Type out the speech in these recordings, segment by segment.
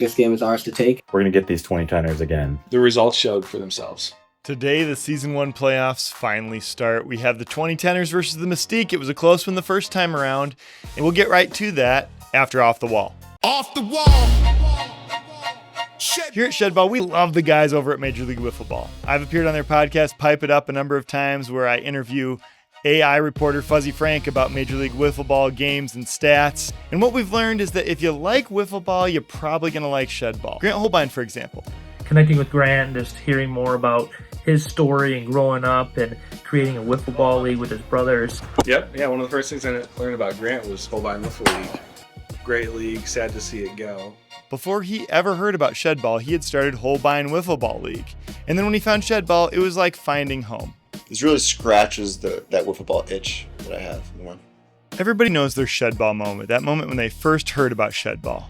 This game is ours to take. We're going to get these 20-10ers again. The results showed for themselves. Today, the Season 1 playoffs finally start. We have the 20-10ers versus the Mystique. It was a close one the first time around, and we'll get right to that after Off the Wall. Off the wall. Here at Shed Ball, we love the guys over at Major League Wiffle Ball. I've appeared on their podcast, Pipe It Up, a number of times where I interview AI reporter Fuzzy Frank about Major League Wiffle Ball games and stats. And what we've learned is that if you like Wiffle Ball, you're probably going to like Shed Ball. Grant Holbein, for example. Connecting with Grant, just hearing more about his story and growing up and creating a wiffle ball league with his brothers. Yep, yeah, one of the first things I learned about Grant was Holbein Wiffle League. Great league, sad to see it go. Before he ever heard about Shed Ball, he had started Holbein Wiffle Ball League. And then when he found Shed Ball, it was like finding home. This really scratches that wiffle ball itch that I have more. Everybody knows their Shed Ball moment, that moment when they first heard about Shed Ball.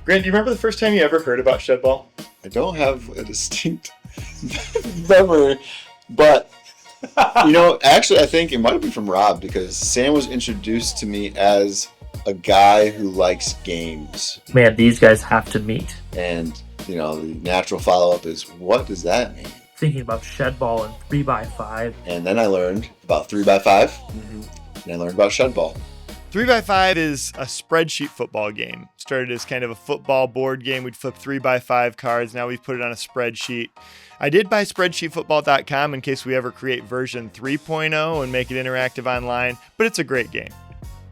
Grant, do you remember the first time you ever heard about Shed Ball? I don't have a distinct memory, but actually I think it might have been from Rob, because Sam was introduced to me as a guy who likes games. Man, these guys have to meet. And, the natural follow-up is, what does that mean? Thinking about Shed Ball and 3x5. And then I learned about 3x5, and I learned about Shed Ball. 3x5 is a spreadsheet football game. Started as kind of a football board game. We'd flip 3x5 cards. Now we've put it on a spreadsheet. I did buy spreadsheetfootball.com in case we ever create version 3.0 and make it interactive online, but it's a great game.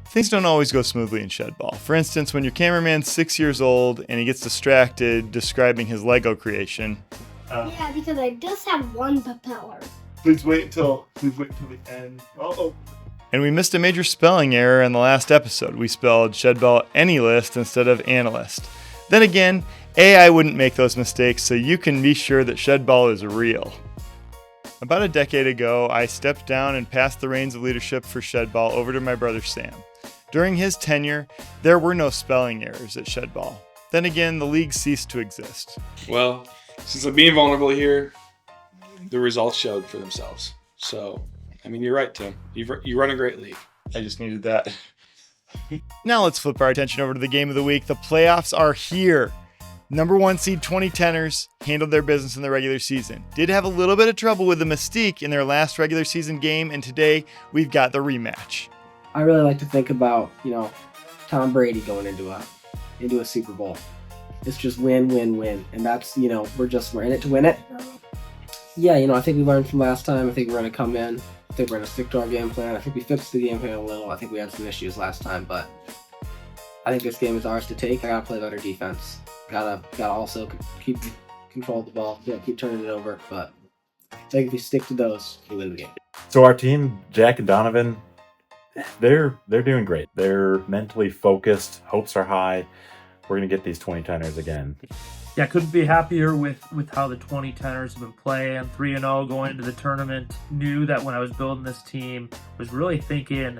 Things don't always go smoothly in Shed Ball. For instance, when your cameraman's 6 years old and he gets distracted describing his Lego creation. Yeah, because I just have one propeller. Please wait until the end. And we missed a major spelling error in the last episode. We spelled Shed Ball AnyList instead of Analyst. Then again, AI wouldn't make those mistakes, so you can be sure that Shed Ball is real. About a decade ago, I stepped down and passed the reins of leadership for Shed Ball over to my brother Sam. During his tenure, there were no spelling errors at Shed Ball. Then again, the league ceased to exist. Well, since I'm being vulnerable here, the results showed for themselves. So, you're right, Tim. You run a great league. I just needed that. Now let's flip our attention over to the game of the week. The playoffs are here. Number 1 seed 20-10ers handled their business in the regular season. Did have a little bit of trouble with the Mystique in their last regular season game, and today we've got the rematch. I really like to think about, Tom Brady going into a Super Bowl. It's just win, win, win. And that's, we're in it to win it. Yeah, I think we learned from last time. I think we're going to come in. I think we're going to stick to our game plan. I think we fixed the game plan a little. I think we had some issues last time, but I think this game is ours to take. I got to play better defense. Gotta also keep control of the ball. Yeah, keep turning it over. But I think if we stick to those, we win the game. So our team, Jack and Donovan, they're doing great. They're mentally focused. Hopes are high. We're going to get these 20-10ers again. Yeah, couldn't be happier with how the 20-10ers have been playing. 3-0 going into the tournament. Knew that when I was building this team, was really thinking,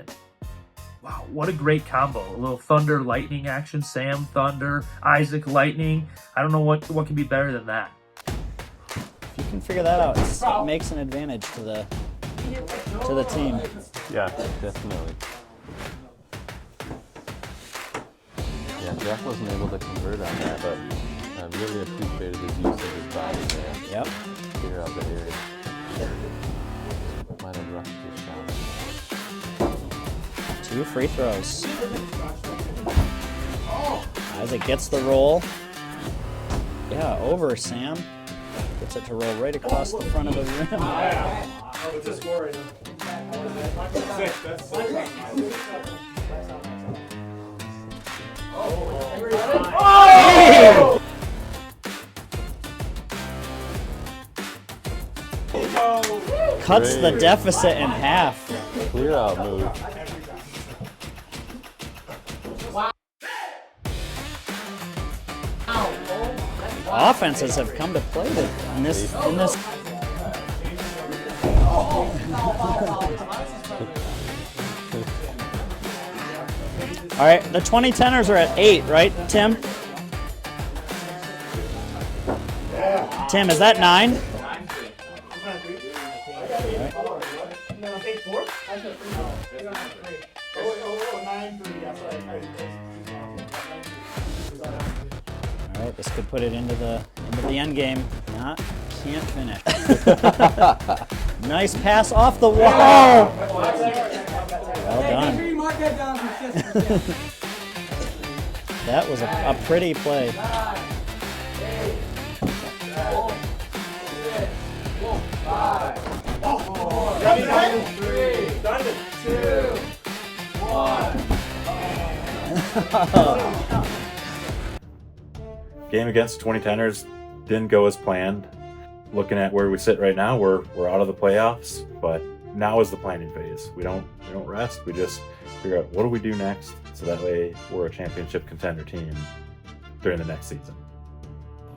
wow, what a great combo. A little Thunder Lightning action. Sam Thunder, Isaac Lightning. I don't know what can be better than that. If you can figure that out, it makes an advantage to the team. Yeah, definitely. Yeah, Jack wasn't able to convert on that, but I really appreciated his use of his body there. Yep. Figure out the area. Might have rushed his shot. 2 free throws. Isaac gets the roll. Yeah, over Sam. Gets it to roll right across the front of the rim. What's the score right now? 6. That's 6. Cuts the deficit in half. Clear out move. Offenses have come to play in this. All right, the 20-10ers are at 8, right, Tim? Tim, is that 9? This could put it into the end game. Can't finish. Nice pass off the wall. Well done. That was a pretty play. Game against the 2010ers didn't go as planned. Looking at where we sit right now, we're out of the playoffs, but now is the planning phase. We don't rest. We just figure out what do we do next, so that way we're a championship contender team during the next season.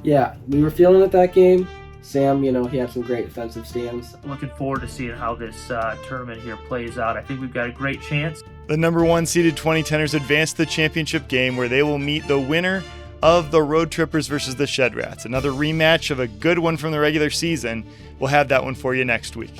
Yeah, we were feeling it that game. Sam, he had some great defensive stands. Looking forward to seeing how this tournament here plays out. I think we've got a great chance. The number 1 seeded 2010ers advance to the championship game where they will meet the winner of the Road Trippers versus the Shed Rats. Another rematch of a good one from the regular season. We'll have that one for you next week.